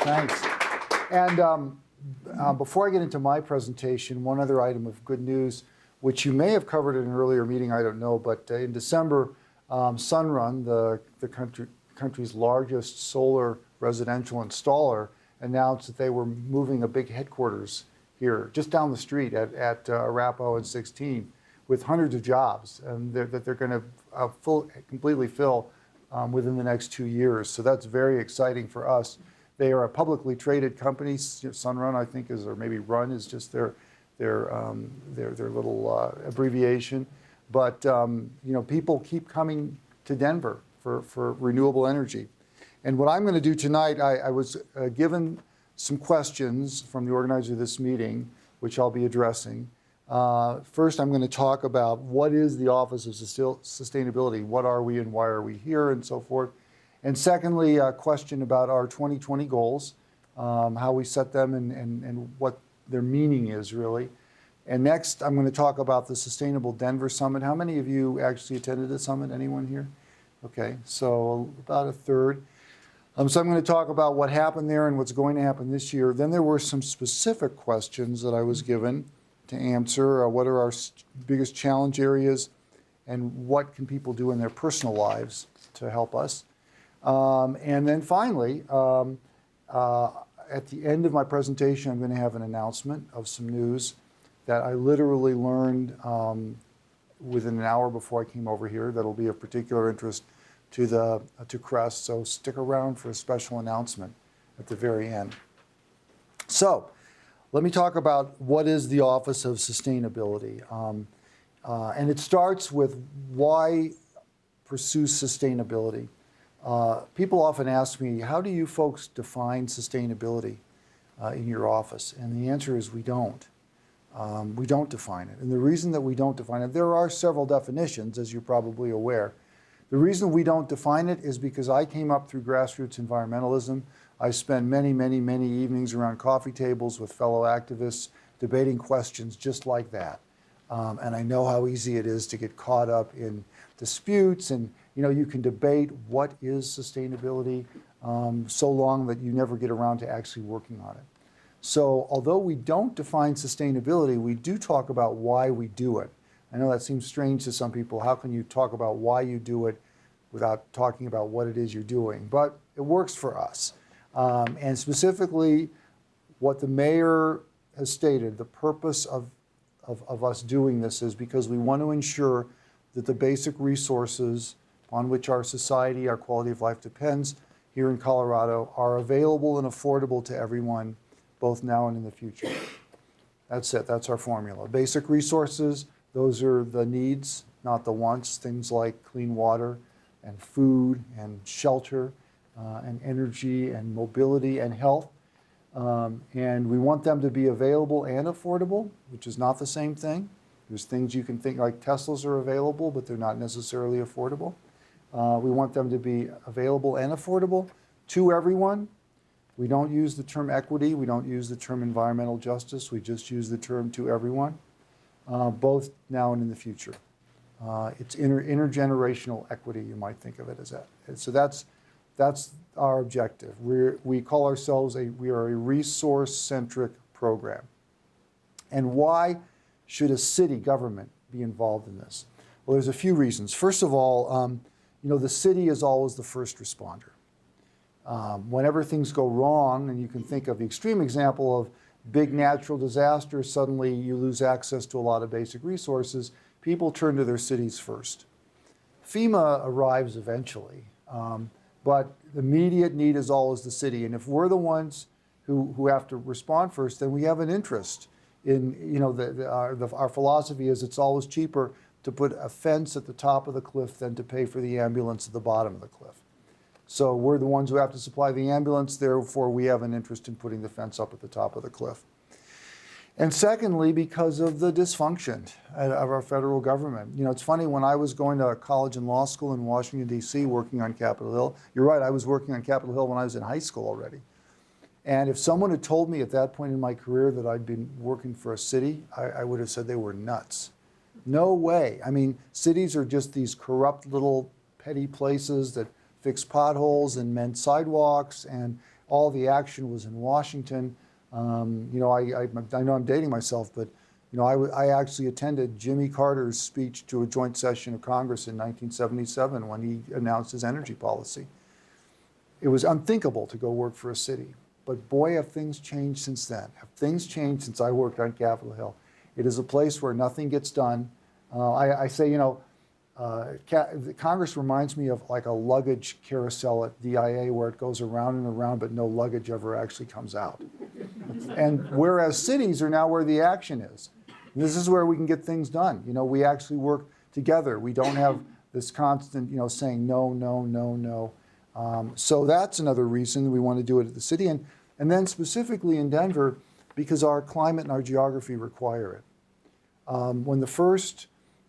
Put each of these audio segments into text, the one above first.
Thanks. And before I get into my presentation, one other item of good news, which you may have covered in an earlier meeting, I don't know, but in December, Sunrun, the country's largest solar residential installer, announced that they were moving a big headquarters here, just down the street at Arapahoe and 16, with hundreds of jobs, and that they're going to completely fill within the next 2 years. So that's very exciting for us. They are a publicly traded company. Sunrun, I think, or maybe Run is just their little abbreviation. But people keep coming to Denver for renewable energy. And what I'm going to do tonight, I was given some questions from the organizer of this meeting, which I'll be addressing. First, I'm going to talk about what is the Office of Sustainability, what are we and why are we here, and so forth. And secondly, a question about our 2020 goals, how we set them and what their meaning is really. And next, I'm going to talk about the Sustainable Denver Summit. How many of you actually attended the summit? Anyone here? Okay, so about a third. So I'm going to talk about what happened there and what's going to happen this year. Then there were some specific questions that I was given to answer. What are our biggest challenge areas and what can people do in their personal lives to help us? And then finally, at the end of my presentation, I'm going to have an announcement of some news that I literally learned within an hour before I came over here that'll be of particular interest to CRES. So stick around for a special announcement at the very end. So let me talk about what is the Office of Sustainability. And it starts with why pursue sustainability. People often ask me, how do you folks define sustainability in your office? And the answer is we don't. We don't define it. And the reason that we don't define it, there are several definitions, as you're probably aware. The reason we don't define it is because I came up through grassroots environmentalism. I spent many, many, many evenings around coffee tables with fellow activists debating questions just like that. And I know how easy it is to get caught up in disputes, and you can debate what is sustainability so long that you never get around to actually working on it. So although we don't define sustainability, we do talk about why we do it. I know that seems strange to some people. How can you talk about why you do it without talking about what it is you're doing? But it works for us. And specifically, what the mayor has stated, the purpose of us doing this is because we want to ensure that the basic resources on which our society, our quality of life depends here in Colorado are available and affordable to everyone, both now and in the future. That's it. That's our formula. Basic resources, those are the needs, not the wants. Things like clean water and food and shelter and energy and mobility and health. And we want them to be available and affordable, which is not the same thing. There's things you can think like Teslas are available, but they're not necessarily affordable. We want them to be available and affordable to everyone. We don't use the term equity. We don't use the term environmental justice. We just use the term to everyone, both now and in the future. It's intergenerational equity, you might think of it as that. So that's our objective. We call ourselves we are a resource-centric program. And why should a city government be involved in this? Well, there's a few reasons. First of all, the city is always the first responder. Whenever things go wrong, and you can think of the extreme example of big natural disasters, suddenly you lose access to a lot of basic resources, people turn to their cities first. FEMA arrives eventually, but the immediate need is always the city. And if we're the ones who have to respond first, then we have an interest in, our philosophy is it's always cheaper to put a fence at the top of the cliff than to pay for the ambulance at the bottom of the cliff. So we're the ones who have to supply the ambulance, therefore we have an interest in putting the fence up at the top of the cliff. And secondly, because of the dysfunction of our federal government. It's funny, when I was going to college and law school in Washington, D.C., working on Capitol Hill, you're right, I was working on Capitol Hill when I was in high school already. And if someone had told me at that point in my career that I'd been working for a city, I would have said they were nuts. No way. I mean, cities are just these corrupt little petty places that fix potholes and mend sidewalks and all the action was in Washington. You know, I know I'm dating myself, but you know, I actually attended Jimmy Carter's speech to a joint session of Congress in 1977 when he announced his energy policy. It was unthinkable to go work for a city. But boy, have things changed since then. Have things changed since I worked on Capitol Hill. It is a place where nothing gets done. I say, you know, Congress reminds me of like a luggage carousel at DIA where it goes around and around, but no luggage ever actually comes out. And whereas cities are now where the action is. This is where we can get things done. You know, we actually work together. We don't have this constant, you know, saying no, no, no, no. So that's another reason we want to do it at the city. And then specifically in Denver, because our climate and our geography require it. When the first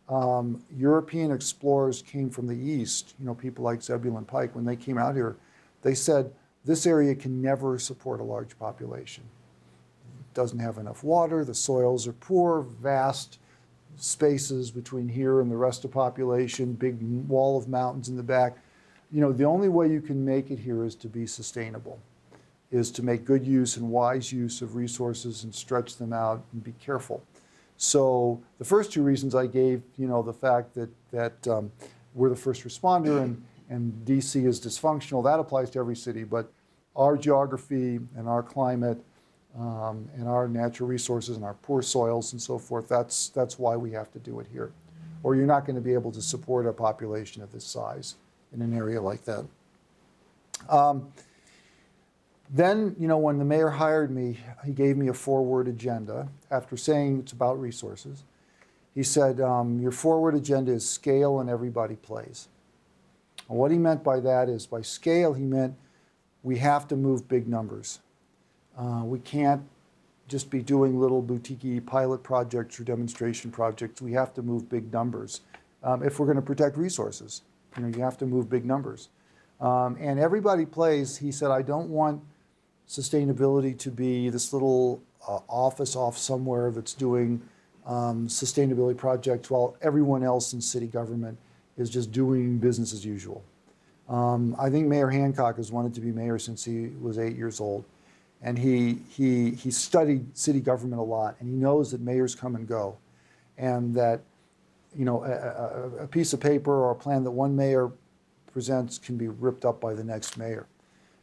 European explorers came from the east, you know, people like Zebulon Pike, when they came out here, they said, this area can never support a large population. It doesn't have enough water, the soils are poor, vast spaces between here and the rest of the population, big wall of mountains in the back. You know, the only way you can make it here is to be sustainable, is to make good use and wise use of resources and stretch them out and be careful. So the first two reasons I gave, you know, the fact that we're the first responder and DC is dysfunctional, that applies to every city, but our geography and our climate and our natural resources and our poor soils and so forth, that's why we have to do it here. Or you're not going to be able to support a population of this size in an area like that. Then, you know, when the mayor hired me, he gave me a 4-word agenda. After saying it's about resources, he said, your 4-word agenda is scale and everybody plays. And what he meant by that is, by scale, he meant we have to move big numbers. We can't just be doing little boutique pilot projects or demonstration projects. We have to move big numbers. If we're going to protect resources, you know, you have to move big numbers. And everybody plays. He said, I don't want sustainability to be this little office off somewhere that's doing sustainability projects while everyone else in city government is just doing business as usual. I think Mayor Hancock has wanted to be mayor since he was 8 years old. And he studied city government a lot, and he knows that mayors come and go, and that, you know, a piece of paper or a plan that one mayor presents can be ripped up by the next mayor.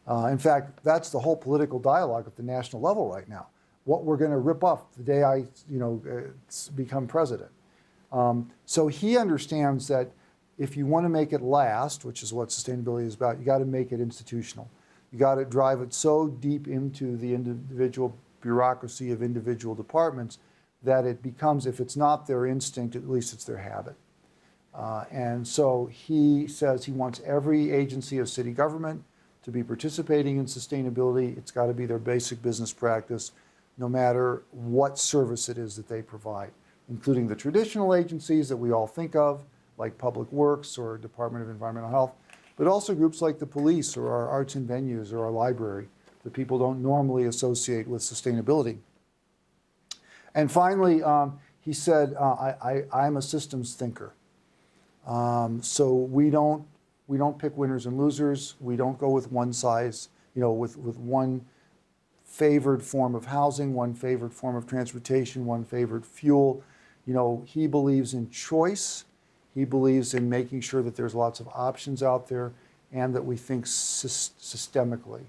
In fact, that's the whole political dialogue at the national level right now. What we're going to rip up the day I, you know, become president. So he understands that if you want to make it last, which is what sustainability is about, you got to make it institutional. You got to drive it so deep into the individual bureaucracy of individual departments that it becomes, if it's not their instinct, at least it's their habit. And so he says he wants every agency of city government to be participating in sustainability. It's got to be their basic business practice, no matter what service it is that they provide, including the traditional agencies that we all think of, like Public Works or Department of Environmental Health, but also groups like the police or our arts and venues or our library that people don't normally associate with sustainability. And finally, he said, I'm a systems thinker. So we don't pick winners and losers. We don't go with one size, you know, with one favored form of housing, one favored form of transportation, one favored fuel. You know, he believes in choice. He believes in making sure that there's lots of options out there and that we think systemically.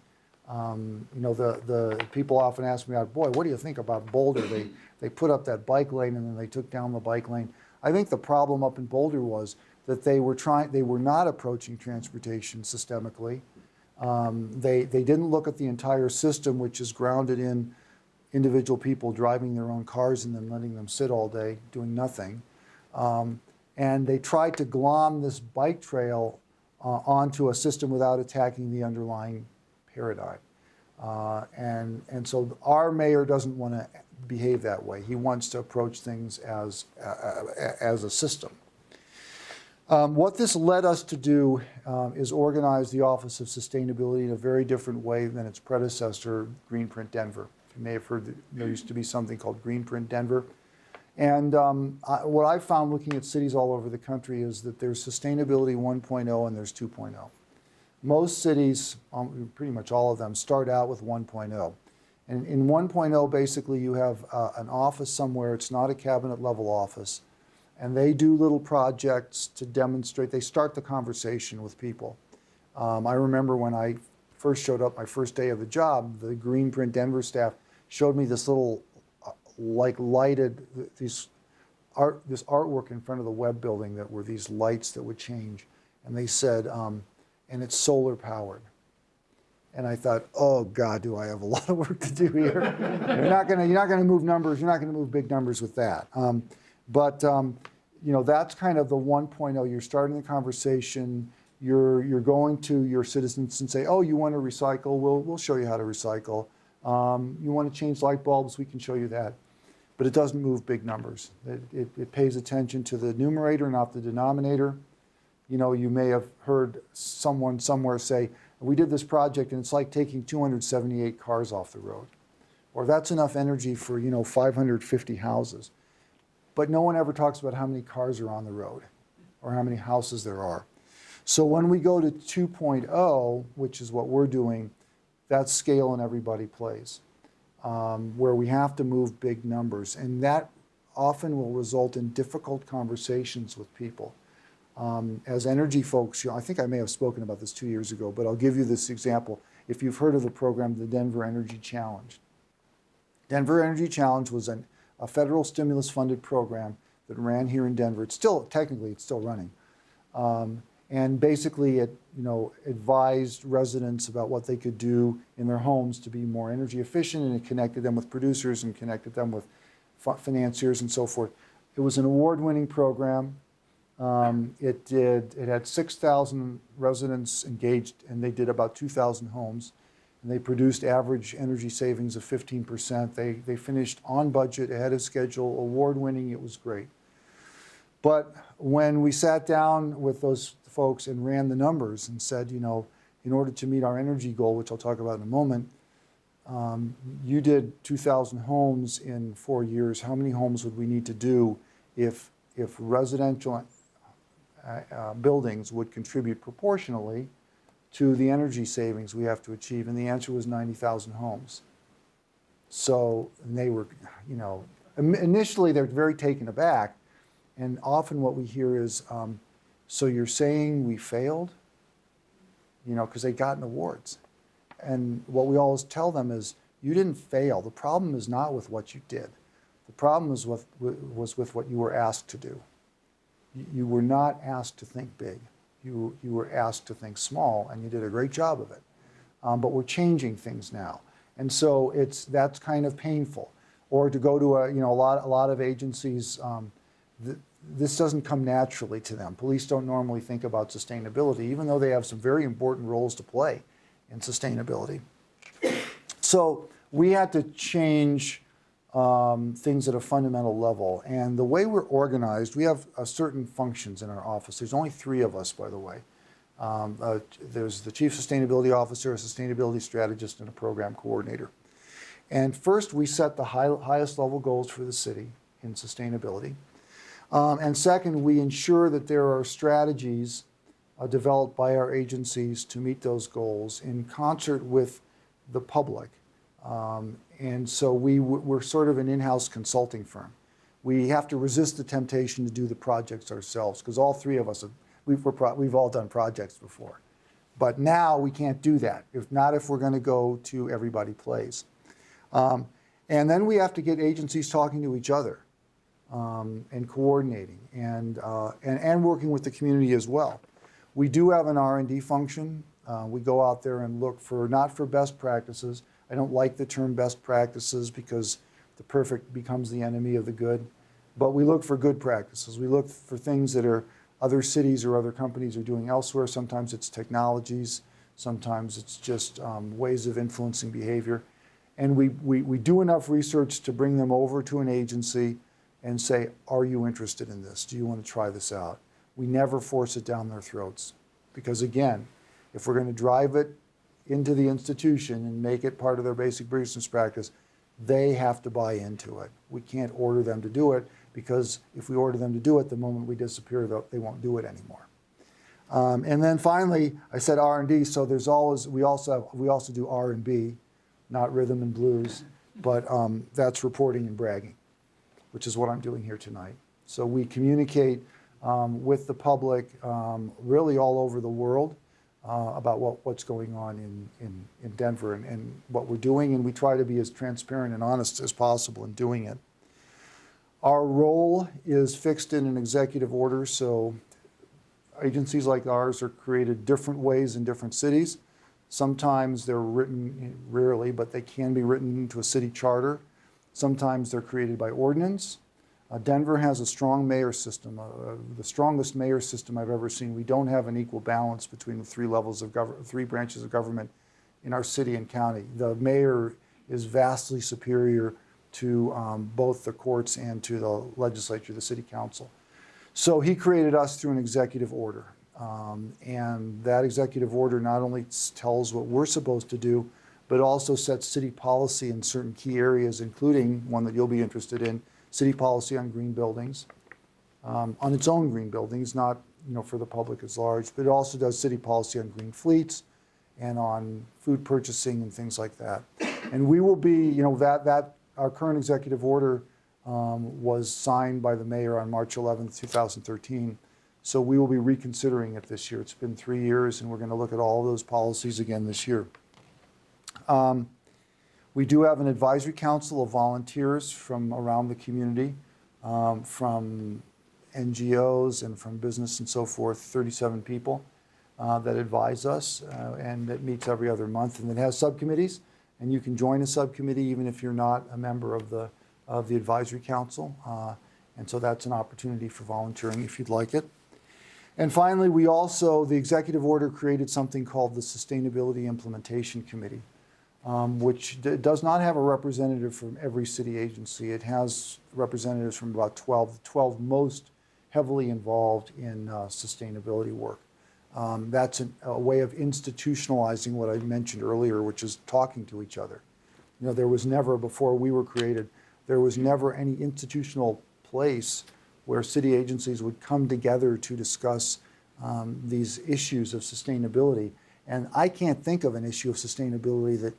You know, the people often ask me, boy, what do you think about Boulder? They put up that bike lane and then they took down the bike lane. I think the problem up in Boulder was that they were not approaching transportation systemically. They didn't look at the entire system, which is grounded in individual people driving their own cars and then letting them sit all day doing nothing. And they tried to glom this bike trail onto a system without attacking the underlying paradigm. And so our mayor doesn't want to behave that way. He wants to approach things as a system. What this led us to do is organize the Office of Sustainability in a very different way than its predecessor, Greenprint Denver. You may have heard that there used to be something called Greenprint Denver. And what I found looking at cities all over the country is that there's Sustainability 1.0 and there's 2.0. Most cities, pretty much all of them, start out with 1.0. And in 1.0, basically, you have an office somewhere. It's not a cabinet level office. And they do little projects to demonstrate. They start the conversation with people. I remember when I first showed up, my first day of the job, the Greenprint Denver staff showed me this little, lighted, this artwork in front of the web building that were these lights that would change. And they said, and it's solar powered. And I thought, oh God, do I have a lot of work to do here? You're not gonna move numbers. You're not gonna move big numbers with that. That's kind of the 1.0. You're starting the conversation. You're going to your citizens and say, oh, you want to recycle? We'll show you how to recycle. You want to change light bulbs? We can show you that. But it doesn't move big numbers. It pays attention to the numerator, not the denominator. You may have heard someone somewhere say, we did this project and it's like taking 278 cars off the road. Or that's enough energy for, 550 houses. But no one ever talks about how many cars are on the road or how many houses there are. So when we go to 2.0, which is what we're doing, that's scale and everybody plays, where we have to move big numbers. And that often will result in difficult conversations with people. As energy folks, I think I may have spoken about this 2 years ago, but I'll give you this example. If you've heard of the program, the Denver Energy Challenge. Denver Energy Challenge was a federal stimulus-funded program that ran here in Denver. Technically, it's still running. And basically, it advised residents about what they could do in their homes to be more energy efficient, and it connected them with producers and connected them with financiers and so forth. It was an award-winning program. It had 6,000 residents engaged, and they did about 2,000 homes. And they produced average energy savings of 15%. They finished on budget, ahead of schedule, award-winning. It was great. But when we sat down with those folks and ran the numbers and said, in order to meet our energy goal, which I'll talk about in a moment, you did 2,000 homes in 4 years. How many homes would we need to do if residential buildings would contribute proportionally to the energy savings we have to achieve? And the answer was 90,000 homes. So they were, initially they're very taken aback. And often what we hear is, so you're saying we failed? Because they'd gotten awards. And what we always tell them is, you didn't fail. The problem is not with what you did. The problem was with what you were asked to do. You were not asked to think big. You were asked to think small, and you did a great job of it. But we're changing things now. And so that's kind of painful. Or to go to a lot of agencies, this doesn't come naturally to them. Police don't normally think about sustainability, even though they have some very important roles to play in sustainability. So we had to change things at a fundamental level. And the way we're organized, we have certain functions in our office. There's only 3 of us, by the way. There's the Chief Sustainability Officer, a Sustainability Strategist, and a Program Coordinator. And first, we set the highest level goals for the city in sustainability. And second, we ensure that there are strategies developed by our agencies to meet those goals in concert with the public. And so we're sort of an in-house consulting firm. We have to resist the temptation to do the projects ourselves, because all 3 of us, we've all done projects before. But now we can't do that, if we're going to go to Everybody Plays. And then we have to get agencies talking to each other. And coordinating and working with the community as well. We do have an R&D function. We go out there and look not for best practices. I don't like the term best practices because the perfect becomes the enemy of the good. But we look for good practices. We look for things that other cities or other companies are doing elsewhere. Sometimes it's technologies. Sometimes it's just ways of influencing behavior. And we do enough research to bring them over to an agency and say, are you interested in this? Do you want to try this out? We never force it down their throats. Because again, if we're going to drive it into the institution and make it part of their basic business practice, they have to buy into it. We can't order them to do it, because if we order them to do it, the moment we disappear, they won't do it anymore. And then finally, I said R&D. So there's always we also do R&B, not rhythm and blues, but that's reporting and bragging, which is what I'm doing here tonight. So we communicate with the public really all over the world about what's going on in Denver and what we're doing, and we try to be as transparent and honest as possible in doing it. Our role is fixed in an executive order, so agencies like ours are created different ways in different cities. Sometimes they're written, rarely, but they can be written into a city charter. Sometimes they're created by ordinance. Denver has a strong mayor system, the strongest mayor system I've ever seen. We don't have an equal balance between the three branches of government in our city and county. The mayor is vastly superior to both the courts and to the legislature, the city council. So he created us through an executive order. And that executive order not only tells what we're supposed to do, but also sets city policy in certain key areas, including one that you'll be interested in, city policy on green buildings, on its own green buildings, not for the public as large, but it also does city policy on green fleets and on food purchasing and things like that. And we will be, our current executive order was signed by the mayor on March 11th, 2013. So we will be reconsidering it this year. It's been 3 years, and we're going to look at all those policies again this year. We do have an advisory council of volunteers from around the community, from NGOs and from business and so forth, 37 people that advise us, and that meets every other month, and it has subcommittees, and you can join a subcommittee even if you're not a member of the advisory council, and so that's an opportunity for volunteering if you'd like it. And finally, the executive order created something called the Sustainability Implementation Committee, which does not have a representative from every city agency. It has representatives from about 12 most heavily involved in sustainability work. That's a way of institutionalizing what I mentioned earlier, which is talking to each other. There was never, before we were created, there was never any institutional place where city agencies would come together to discuss these issues of sustainability. And I can't think of an issue of sustainability that,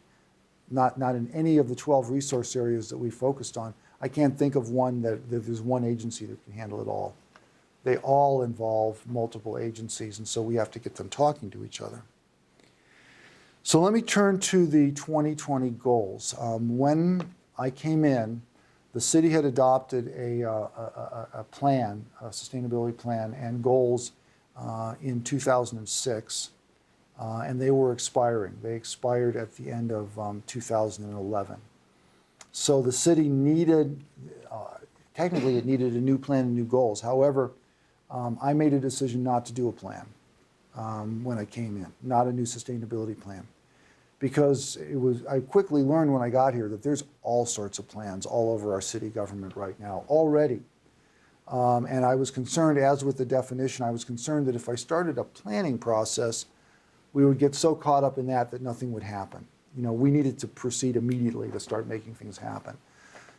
not in any of the 12 resource areas that we focused on, I can't think of one that there's one agency that can handle it all. They all involve multiple agencies, and so we have to get them talking to each other. So let me turn to the 2020 goals. When I came in, the city had adopted a plan, a sustainability plan, and goals in 2006. And they were expiring. They expired at the end of 2011. So the city technically it needed a new plan and new goals. However, I made a decision not to do a plan when I came in, not a new sustainability plan. Because I quickly learned when I got here that there's all sorts of plans all over our city government right now already. And I was concerned, as with the definition, I was concerned that if I started a planning process, we would get so caught up in that nothing would happen. We needed to proceed immediately to start making things happen.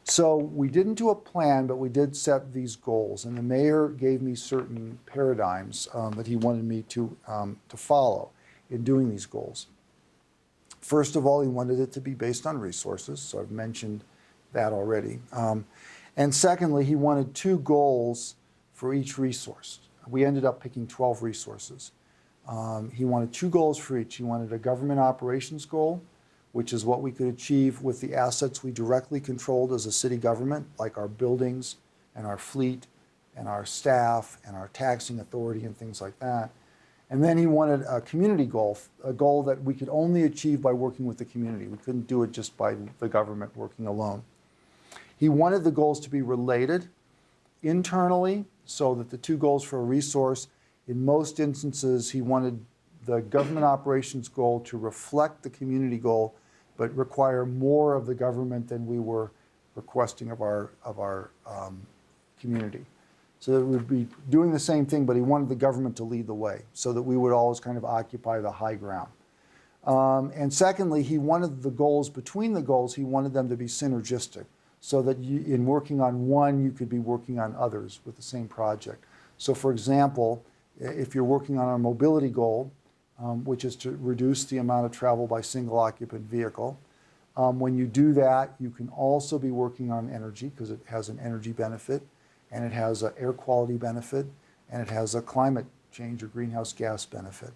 So we didn't do a plan, but we did set these goals. And the mayor gave me certain paradigms that he wanted me to follow in doing these goals. First of all, he wanted it to be based on resources. So I've mentioned that already. And secondly, he wanted 2 goals for each resource. We ended up picking 12 resources. He wanted 2 goals for each. He wanted a government operations goal, which is what we could achieve with the assets we directly controlled as a city government, like our buildings and our fleet and our staff and our taxing authority and things like that. And then he wanted a community goal, a goal that we could only achieve by working with the community. We couldn't do it just by the government working alone. He wanted the goals to be related internally, so that the 2 goals for a resource, in most instances, he wanted the government operations goal to reflect the community goal, but require more of the government than we were requesting of our community. So that we'd be doing the same thing, but he wanted the government to lead the way so that we would always kind of occupy the high ground. And secondly, he wanted the goals, between the goals, he wanted them to be synergistic so that in working on one, you could be working on others with the same project. So for example, if you're working on our mobility goal, which is to reduce the amount of travel by single occupant vehicle. When you do that, you can also be working on energy because it has an energy benefit, and it has an air quality benefit, and it has a climate change or greenhouse gas benefit.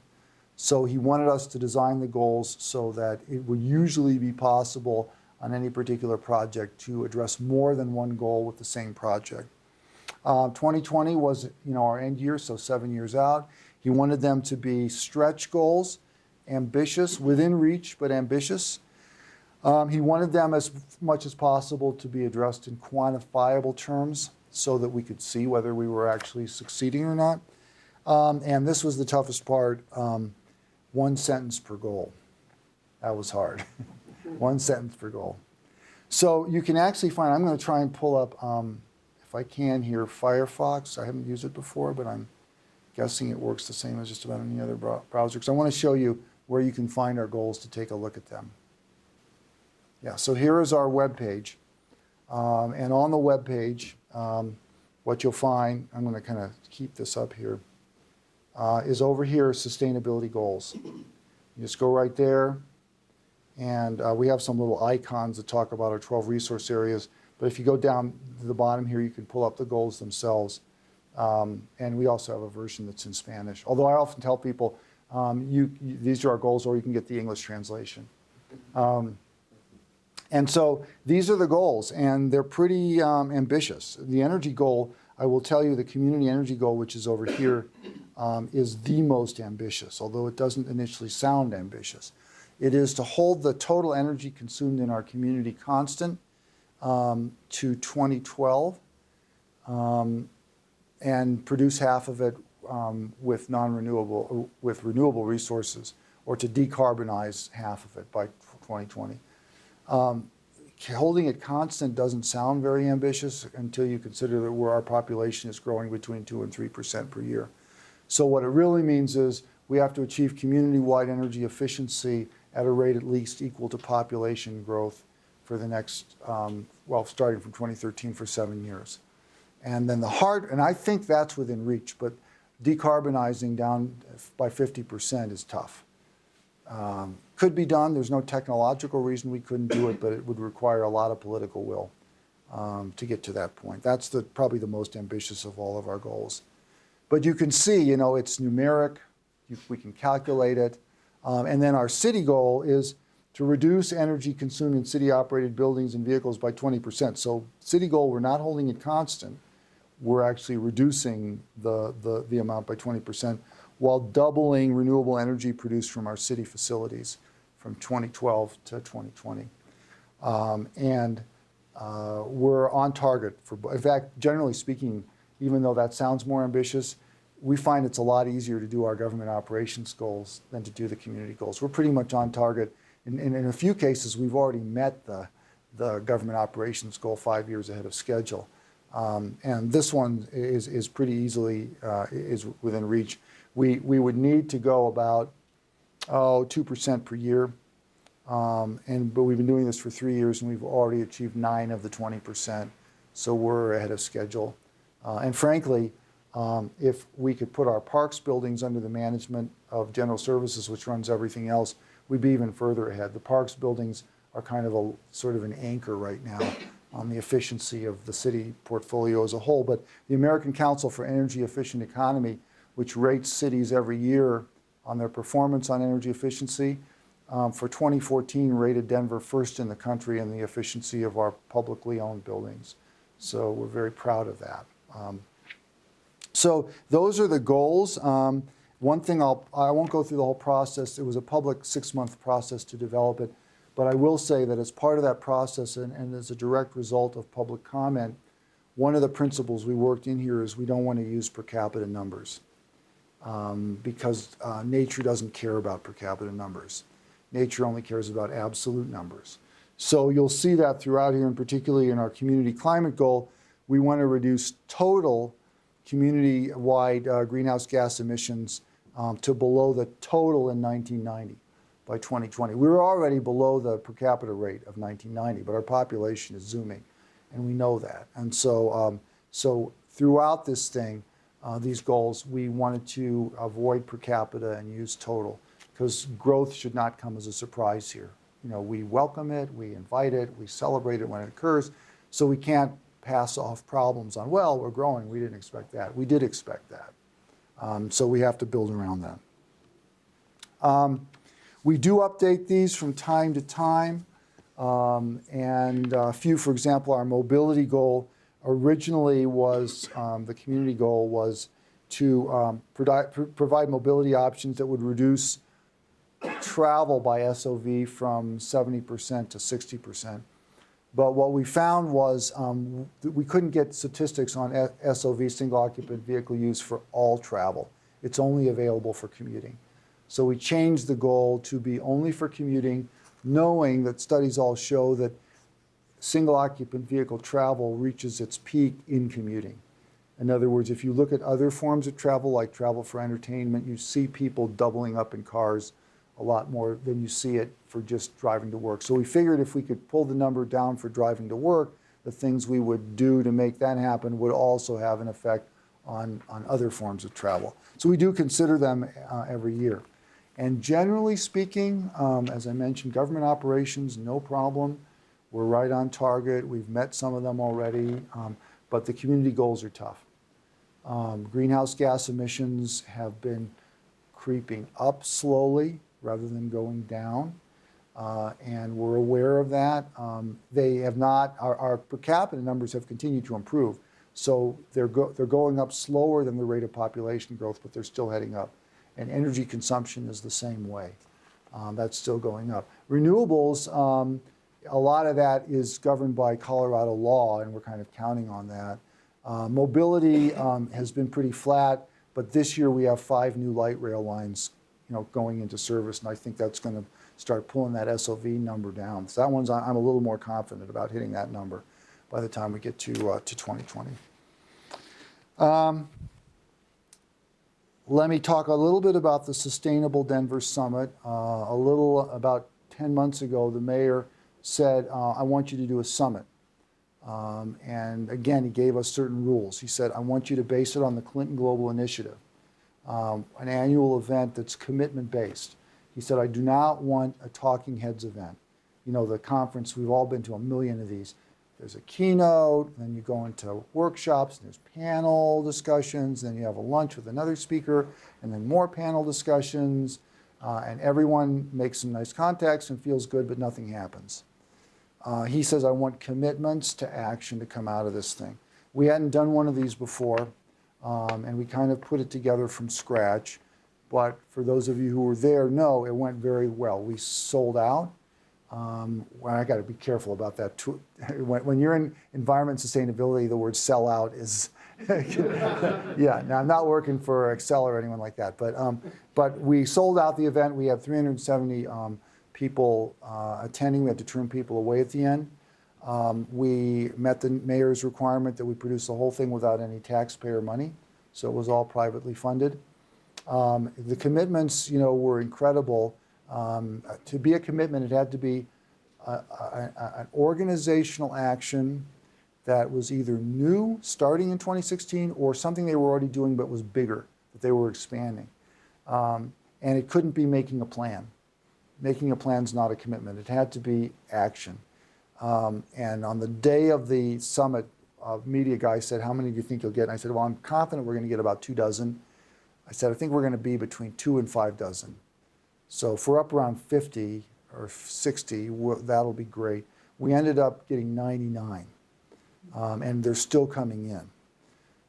So he wanted us to design the goals so that it would usually be possible on any particular project to address more than one goal with the same project. 2020 was, our end year, so 7 years out. He wanted them to be stretch goals, ambitious, within reach, but ambitious. He wanted them as much as possible to be addressed in quantifiable terms so that we could see whether we were actually succeeding or not. And this was the toughest part, 1 sentence per goal. That was hard. 1 sentence per goal. So you can actually find, I'm going to try and pull up, if I can here, Firefox. I haven't used it before, but I'm guessing it works the same as just about any other browser. Because I want to show you where you can find our goals to take a look at them. Yeah, so here is our web page. And on the web page, what you'll find, I'm going to kind of keep this up here, is over here, sustainability goals. You just go right there, and we have some little icons that talk about our 12 resource areas. But if you go down to the bottom here, you can pull up the goals themselves. And we also have a version that's in Spanish. Although I often tell people, these are our goals, or you can get the English translation. And so these are the goals, and they're pretty ambitious. The energy goal, I will tell you, the community energy goal, which is over here, is the most ambitious, although it doesn't initially sound ambitious. It is to hold the total energy consumed in our community constant to 2012 and produce half of it with renewable resources, or to decarbonize half of it by 2020. Holding it constant doesn't sound very ambitious until you consider that our population is growing between 2 and 3% per year. So what it really means is we have to achieve community-wide energy efficiency at a rate at least equal to population growth for the next, starting from 2013 for 7 years. And then and I think that's within reach, but decarbonizing down by 50% is tough. Could be done. There's no technological reason we couldn't do it, but it would require a lot of political will to get to that point. That's probably the most ambitious of all of our goals. But you can see, it's numeric. We can calculate it. And then our city goal is to reduce energy consumed in city-operated buildings and vehicles by 20%. So city goal, we're not holding it constant. We're actually reducing the amount by 20%, while doubling renewable energy produced from our city facilities from 2012 to 2020. We're on target in fact, generally speaking, even though that sounds more ambitious, we find it's a lot easier to do our government operations goals than to do the community goals. We're pretty much on target. In a few cases, we've already met the government operations goal 5 years ahead of schedule. And this one is pretty easily is within reach. We would need to go about 2% per year, but we've been doing this for 3 years, and we've already achieved 9 of the 20%. So we're ahead of schedule. And frankly, if we could put our parks buildings under the management of General Services, which runs everything else, we'd be even further ahead. The parks buildings are kind of sort of an anchor right now on the efficiency of the city portfolio as a whole. But the American Council for Energy Efficient Economy, which rates cities every year on their performance on energy efficiency, for 2014 rated Denver first in the country in the efficiency of our publicly owned buildings. So we're very proud of that. So those are the goals. One thing I won't go through the whole process. It was a public 6-month process to develop it. But I will say that as part of that process and as a direct result of public comment, one of the principles we worked in here is we don't want to use per capita numbers because nature doesn't care about per capita numbers. Nature only cares about absolute numbers. So you'll see that throughout here, and particularly in our community climate goal, we want to reduce total community-wide greenhouse gas emissions to below the total in 1990 by 2020. We were already below the per capita rate of 1990, but our population is zooming, and we know that. And so, so throughout this thing, these goals, we wanted to avoid per capita and use total, because growth should not come as a surprise here. You know, we welcome it, we invite it, we celebrate it when it occurs, so we can't pass off problems on, well, we're growing, we didn't expect that. We did expect that. So we have to build around that. We do update these from time to time, and a few, for example, our mobility goal originally was, the community goal was to provide mobility options that would reduce travel by SOV from 70% to 60%. But what we found was we couldn't get statistics on SOV, single occupant vehicle use, for all travel. It's only available for commuting. So we changed the goal to be only for commuting, knowing that studies all show that single occupant vehicle travel reaches its peak in commuting. In other words, if you look at other forms of travel, like travel for entertainment, you see people doubling up in cars a lot more than you see it for just driving to work. So we figured if we could pull the number down for driving to work, the things we would do to make that happen would also have an effect on other forms of travel. So we do consider them every year. And generally speaking, as I mentioned, government operations, no problem. We're right on target. We've met some of them already, but the community goals are tough. Greenhouse gas emissions have been creeping up slowly rather than going down, and we're aware of that. They have not, our per capita numbers have continued to improve, so they're going up slower than the rate of population growth, but they're still heading up. And energy consumption is the same way. That's still going up. Renewables, a lot of that is governed by Colorado law, and we're kind of counting on that. Mobility has been pretty flat, but this year we have 5 new light rail lines, going into service, and I think that's going to start pulling that SOV number down. So that one's, I'm a little more confident about hitting that number by the time we get to 2020. Let me talk a little bit about the Sustainable Denver Summit. About 10 months ago, the mayor said, I want you to do a summit. And again, he gave us certain rules. He said, I want you to base it on the Clinton Global Initiative, an annual event that's commitment-based. He said, I do not want a talking heads event. The conference, we've all been to a million of these. There's a keynote, then you go into workshops, and there's panel discussions, then you have a lunch with another speaker, and then more panel discussions, and everyone makes some nice contacts and feels good, but nothing happens. He says, I want commitments to action to come out of this thing. We hadn't done one of these before, and we kind of put it together from scratch. But for those of you who were there, know it went very well. We sold out. Well, I got to be careful about that too. When you're in environment sustainability, the word sell out is, yeah. Now, I'm not working for Excel or anyone like that, but we sold out the event. We had 370 people attending. We had to turn people away at the end. We met the mayor's requirement that we produce the whole thing without any taxpayer money, so it was all privately funded. The commitments, were incredible. To be a commitment, it had to be an organizational action that was either new, starting in 2016, or something they were already doing but was bigger, that they were expanding. And it couldn't be making a plan. Making a plan is not a commitment. It had to be action. And on the day of the summit, a media guy said, how many do you think you'll get? And I said, well, I'm confident we're going to get about 2 dozen. I said, I think we're going to be between 2 and 5 dozen. So if we're up around 50 or 60, that'll be great. We ended up getting 99, and they're still coming in.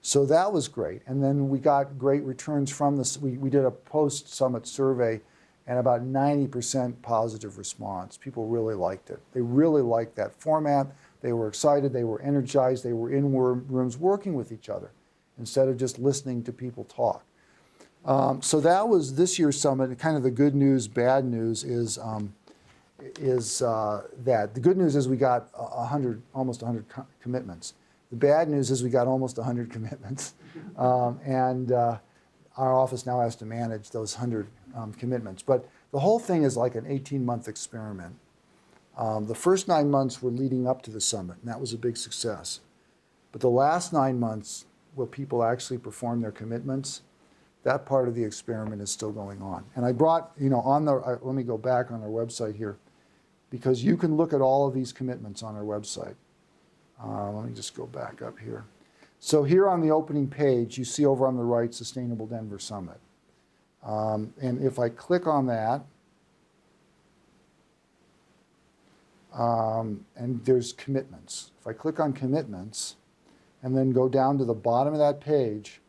So that was great. And then we got great returns from this. We did a post-summit survey, and about 90% positive response. People really liked it. They really liked that format. They were excited. They were energized. They were in rooms working with each other instead of just listening to people talk. So that was this year's summit. Kind of the good news, bad news is that the good news is we got almost 100 commitments. The bad news is we got almost 100 commitments, and our office now has to manage those 100 commitments. But the whole thing is like an 18-month experiment. The first 9 months were leading up to the summit, and that was a big success. But the last 9 months will people actually perform their commitments? That part of the experiment is still going on. And I brought, let me go back on our website here, because you can look at all of these commitments on our website. Let me just go back up here. So here on the opening page, you see over on the right, Sustainable Denver Summit. And if I click on that, and there's commitments. If I click on commitments and then go down to the bottom of that page,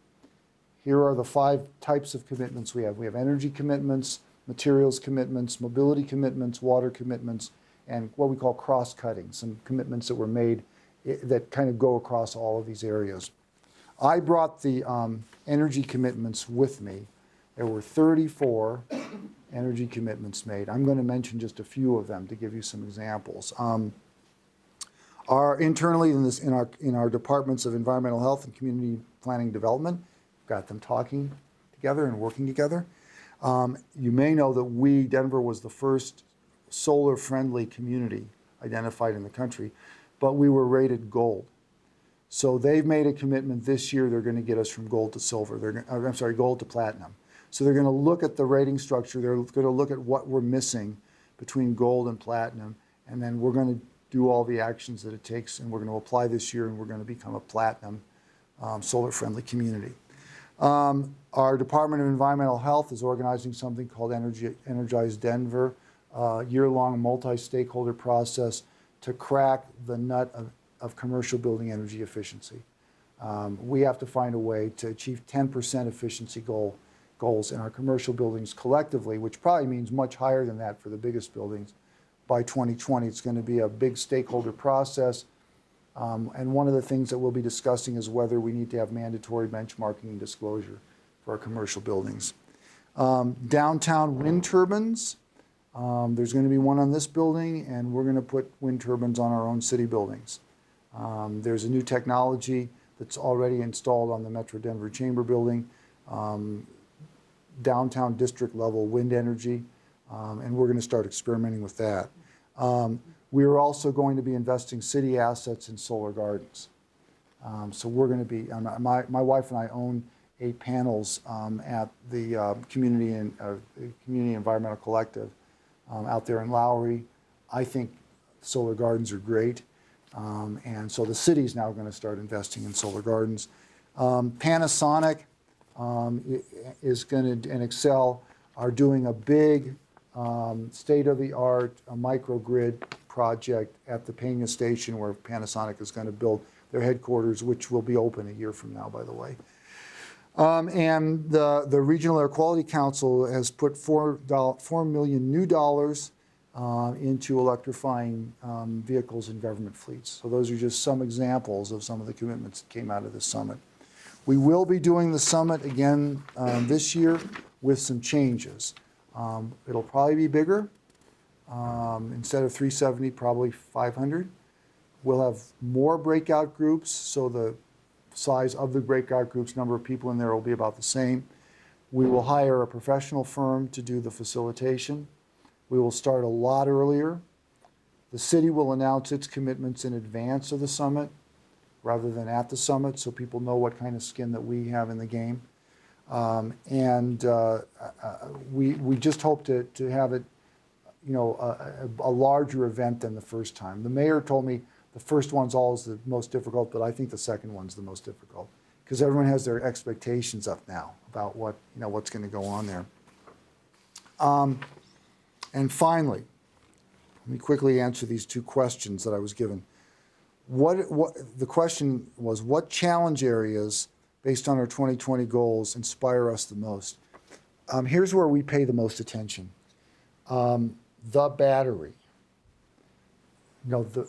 here are the 5 types of commitments we have. We have energy commitments, materials commitments, mobility commitments, water commitments, and what we call cross-cutting, some commitments that were made that kind of go across all of these areas. I brought the energy commitments with me. There were 34 energy commitments made. I'm going to mention just a few of them to give you some examples. Internally in our departments of environmental health and community planning development, got them talking together and working together. You may know that Denver was the first solar-friendly community identified in the country, but we were rated gold. So they've made a commitment this year. They're going to get us from gold to silver. Gold to platinum. So they're going to look at the rating structure. They're going to look at what we're missing between gold and platinum, and then we're going to do all the actions that it takes, and we're going to apply this year, and we're going to become a platinum solar-friendly community. Our Department of Environmental Health is organizing something called Energize Denver, a year-long multi-stakeholder process to crack the nut of commercial building energy efficiency. We have to find a way to achieve 10% efficiency goals in our commercial buildings collectively, which probably means much higher than that for the biggest buildings. By 2020, it's going to be a big stakeholder process. And one of the things that we'll be discussing is whether we need to have mandatory benchmarking and disclosure for our commercial buildings. Downtown wind turbines. There's going to be one on this building, and we're going to put wind turbines on our own city buildings. There's a new technology that's already installed on the Metro Denver Chamber building, downtown district level wind energy, and we're going to start experimenting with that. We are also going to be investing city assets in solar gardens. So we're going to be, my wife and I own 8 panels at the Community Environmental Collective out there in Lowry. I think solar gardens are great. And so the city's now going to start investing in solar gardens. Panasonic is going to, and Excel are doing a big state-of-the-art microgrid project at the Pena Station, where Panasonic is going to build their headquarters, which will be open a year from now, by the way. And the Regional Air Quality Council has put $4 million new dollars into electrifying vehicles in government fleets. So those are just some examples of some of the commitments that came out of this summit. We will be doing the summit again this year with some changes. It'll probably be bigger. Instead of 370, probably 500. We'll have more breakout groups, so the size of the breakout groups, number of people in there will be about the same. We will hire a professional firm to do the facilitation. We will start a lot earlier. The city will announce its commitments in advance of the summit rather than at the summit, so people know what kind of skin that we have in the game. We just hope to have it, a larger event than the first time. The mayor told me the first one's always the most difficult, but I think the second one's the most difficult because everyone has their expectations up now about what's going to go on there. And finally, let me quickly answer these 2 questions that I was given. The question was, what challenge areas based on our 2020 goals inspire us the most? Here's where we pay the most attention. The battery.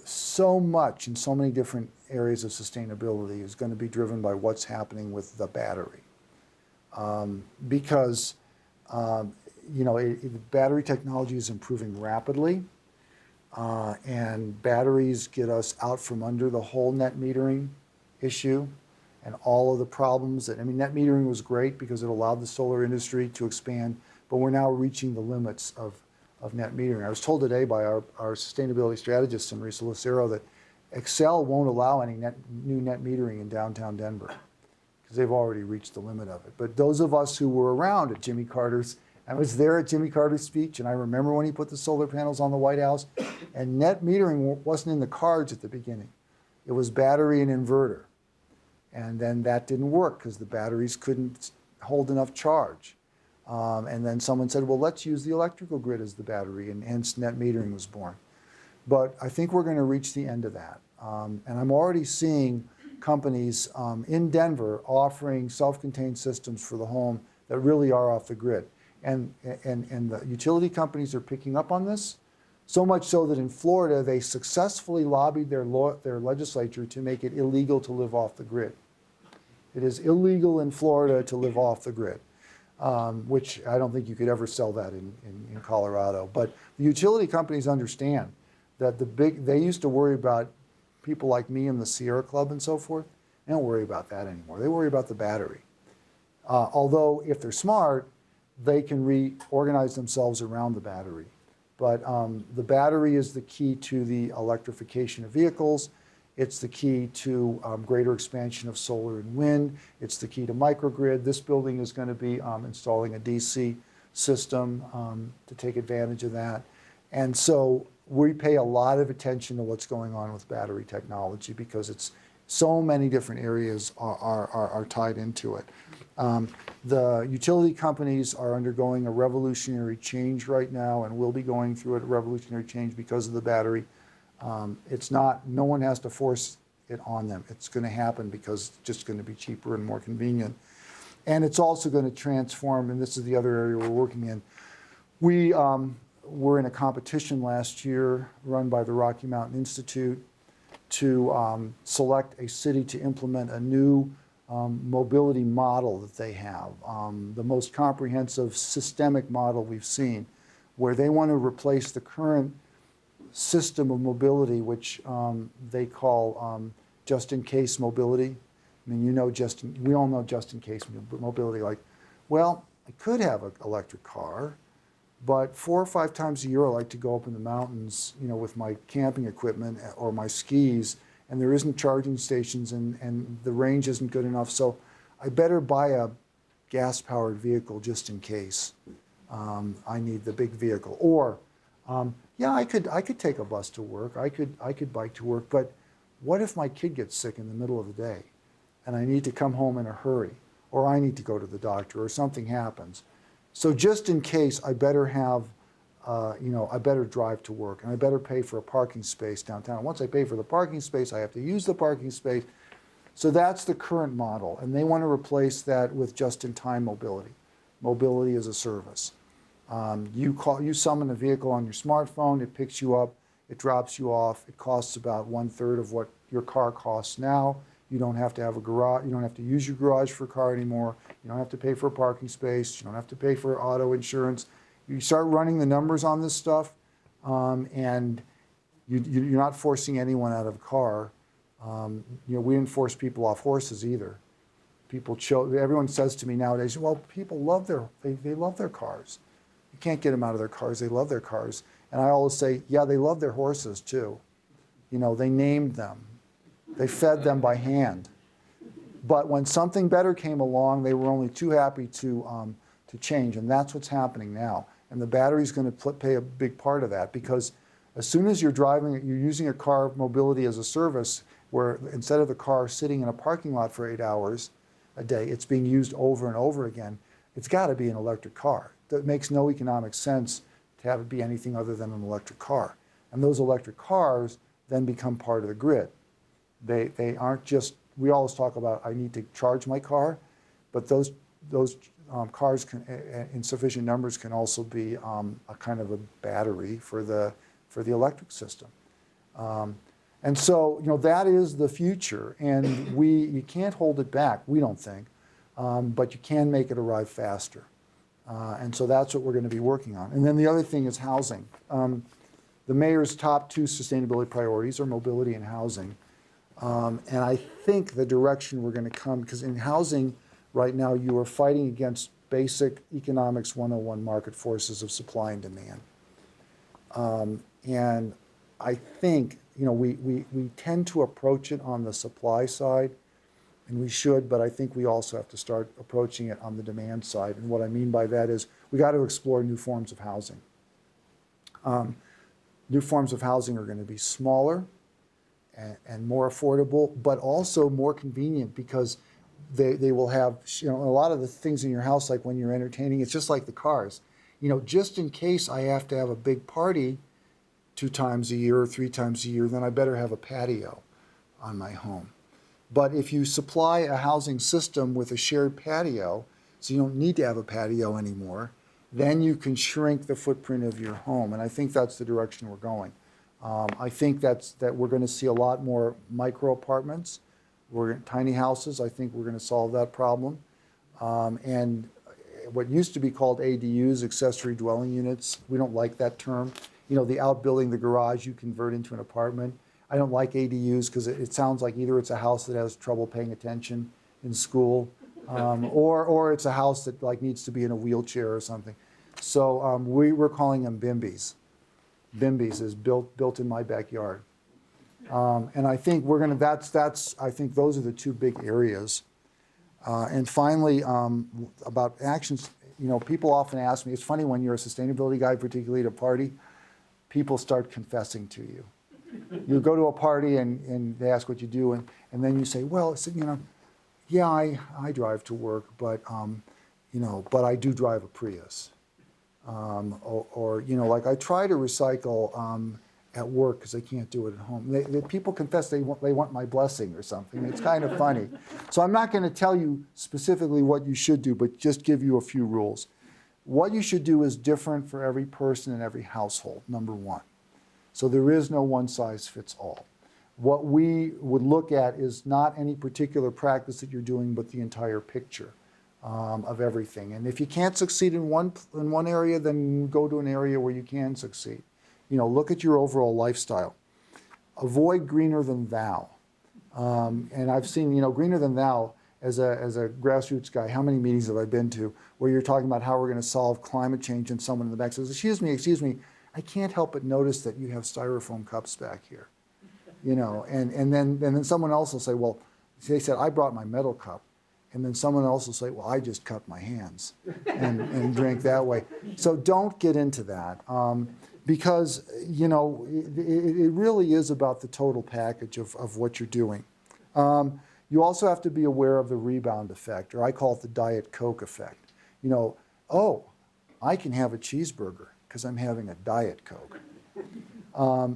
So much in so many different areas of sustainability is going to be driven by what's happening with the battery. Because battery technology is improving rapidly, and batteries get us out from under the whole net metering issue and all of the problems net metering was great because it allowed the solar industry to expand, but we're now reaching the limits of net metering. I was told today by our sustainability strategist, Marisa Lucero, that Excel won't allow any new net metering in downtown Denver. because they've already reached the limit of it. But those of us who were around at Jimmy Carter's, I was there at Jimmy Carter's speech, and I remember when he put the solar panels on the White House, and net metering wasn't in the cards at the beginning. It was battery and inverter. And then that didn't work because the batteries couldn't hold enough charge. And then someone said, well, let's use the electrical grid as the battery, and hence net metering was born. But I think we're going to reach the end of that. And I'm already seeing companies in Denver offering self-contained systems for the home that really are off the grid. And the utility companies are picking up on this, so much so that in Florida, they successfully lobbied their legislature to make it illegal to live off the grid. It is illegal in Florida to live off the grid, which I don't think you could ever sell that in Colorado. But the utility companies understand that they used to worry about people like me in the Sierra Club and so forth. They don't worry about that anymore. They worry about the battery. Although if they're smart, they can reorganize themselves around the battery. But the battery is the key to the electrification of vehicles. It's the key to greater expansion of solar and wind. It's the key to microgrid. This building is going to be installing a DC system to take advantage of that. And so we pay a lot of attention to what's going on with battery technology because it's so many different areas are tied into it. The utility companies are undergoing a revolutionary change right now and will be going through a revolutionary change because of the battery. No one has to force it on them. It's going to happen because it's just going to be cheaper and more convenient. And it's also going to transform, and this is the other area we're working in. We were in a competition last year run by the Rocky Mountain Institute to select a city to implement a new mobility model that they have, the most comprehensive systemic model we've seen, where they want to replace the current system of mobility, which they call just-in-case mobility. I mean, we all know just-in-case mobility, like, well, I could have an electric car, but 4 or 5 times a year I like to go up in the mountains, with my camping equipment or my skis, and there isn't charging stations and the range isn't good enough, so I better buy a gas-powered vehicle just in case I need the big vehicle. Or, yeah, I could take a bus to work, I could bike to work, but what if my kid gets sick in the middle of the day and I need to come home in a hurry, or I need to go to the doctor, or something happens? So just in case, I better have, I better drive to work, and I better pay for a parking space downtown. Once I pay for the parking space, I have to use the parking space. So that's the current model, and they want to replace that with just-in-time mobility as a service. You summon a vehicle on your smartphone, it picks you up, it drops you off. It costs about 1/3 of what your car costs now. You don't have to have a garage. You don't have to use your garage for a car anymore. You don't have to pay for a parking space. You don't have to pay for auto insurance. You start running the numbers on this stuff, and you're not forcing anyone out of a car. We didn't force people off horses either. Everyone says to me nowadays, well, people love they love their cars. You can't get them out of their cars. They love their cars. And I always say, yeah, they love their horses too. They named them. They fed them by hand. But when something better came along, they were only too happy to change, and that's what's happening now. And the battery's going to play a big part of that, because as soon as you're using a car mobility as a service, where instead of the car sitting in a parking lot for 8 hours a day, it's being used over and over again, it's got to be an electric car. That makes no economic sense to have it be anything other than an electric car. And those electric cars then become part of the grid. They aren't just, we always talk about, I need to charge my car, but those cars in sufficient numbers can also be a kind of a battery for the electric system. And so, that is the future, and you can't hold it back, we don't think, but you can make it arrive faster. And so that's what we're going to be working on. And then the other thing is housing. The mayor's top 2 sustainability priorities are mobility and housing. And I think the direction we're going to come, because in housing right now you are fighting against basic economics 101 market forces of supply and demand. And I think we tend to approach it on the supply side, and we should, but I think we also have to start approaching it on the demand side. And what I mean by that is we got to explore new forms of housing. New forms of housing are going to be smaller and more affordable, but also more convenient because they will have, a lot of the things in your house, like when you're entertaining, it's just like the cars. Just in case I have to have a big party 2 times a year or 3 times a year, then I better have a patio on my home. But if you supply a housing system with a shared patio, so you don't need to have a patio anymore, then you can shrink the footprint of your home. And I think that's the direction we're going. I think that we're going to see a lot more micro apartments. Tiny houses. I think we're going to solve that problem. And what used to be called ADUs, accessory dwelling units, we don't like that term. The outbuilding, the garage you convert into an apartment. I don't like ADUs because it sounds like either it's a house that has trouble paying attention in school, or it's a house that needs to be in a wheelchair or something. So we're calling them BIMBYs. BIMBYs is built in my backyard. And I think I think those are the 2 big areas. And finally, about actions, people often ask me, it's funny when you're a sustainability guy, particularly at a party, people start confessing to you. You go to a party and they ask what you do, and then you say, well, yeah, I drive to work, but I do drive a Prius. Or I try to recycle at work because I can't do it at home. People confess they want my blessing or something. It's kind of funny. So I'm not going to tell you specifically what you should do, but just give you a few rules. What you should do is different for every person in every household, number 1. So there is no one size fits all. What we would look at is not any particular practice that you're doing, but the entire picture of everything. And if you can't succeed in one area, then go to an area where you can succeed. Look at your overall lifestyle. Avoid greener than thou. And I've seen, greener than thou as a grassroots guy. How many meetings have I been to where you're talking about how we're going to solve climate change, and someone in the back says, excuse me, I can't help but notice that you have styrofoam cups back here. And then someone else will say, well, they said, I brought my metal cup. And then someone else will say, well, I just cut my hands and drink that way. So don't get into that. Because, it really is about the total package of what you're doing. You also have to be aware of the rebound effect, or I call it the Diet Coke effect. I can have a cheeseburger because I'm having a Diet Coke.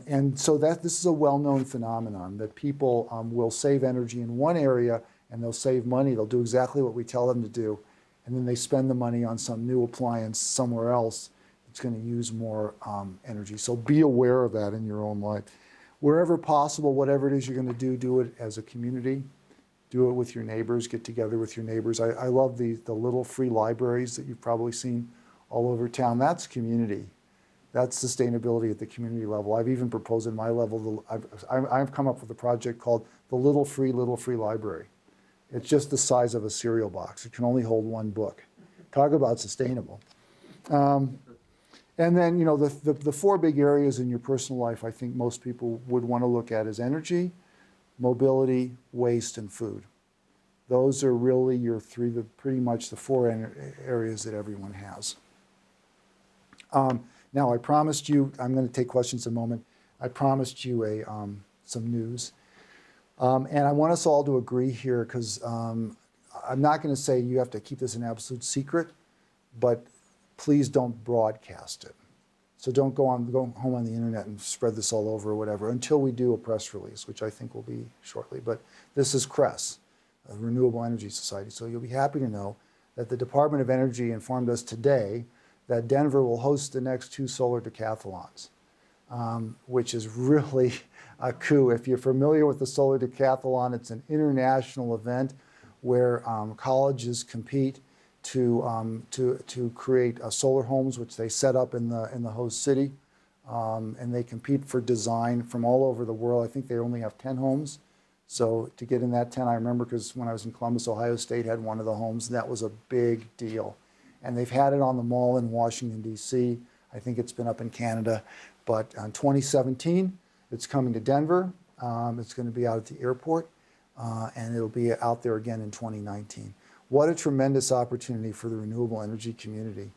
And so this is a well-known phenomenon that people will save energy in one area and they'll save money. They'll do exactly what we tell them to do, and then they spend the money on some new appliance somewhere else. It's going to use more energy. So be aware of that in your own life. Wherever possible, whatever it is you're going to do it as a community. Do it with your neighbors. Get together with your neighbors. I love the little free libraries that you've probably seen all over town. That's community. That's sustainability at the community level. I've even proposed at my level, I've come up with a project called the Little Free Library. It's just the size of a cereal box. It can only hold 1 book. Talk about sustainable. And then, the 4 big areas in your personal life I think most people would want to look at is energy, mobility, waste, and food. Those are really your pretty much the 4 areas that everyone has. Now, I promised you, I'm going to take questions in a moment. I promised you some news. And I want us all to agree here, because I'm not going to say you have to keep this an absolute secret, but please don't broadcast it. So don't go home on the internet and spread this all over or whatever until we do a press release, which I think will be shortly. But this is CRES, a Renewable Energy Society. So you'll be happy to know that the Department of Energy informed us today that Denver will host the next 2 solar decathlons, which is really a coup. If you're familiar with the solar decathlon, it's an international event where colleges compete to create solar homes, which they set up in the host city, and they compete for design from all over the world. I think they only have 10 homes. So to get in that 10, I remember because when I was in Columbus, Ohio State had one of the homes, and that was a big deal. And they've had it on the mall in Washington, D.C. I think it's been up in Canada. But in 2017, it's coming to Denver. It's going to be out at the airport. and it'll be out there again in 2019. What a tremendous opportunity for the renewable energy community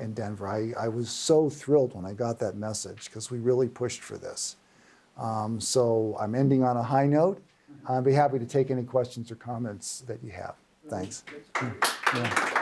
in Denver. I was so thrilled when I got that message because we really pushed for this. So I'm ending on a high note. I'd be happy to take any questions or comments that you have. Thanks. Yeah.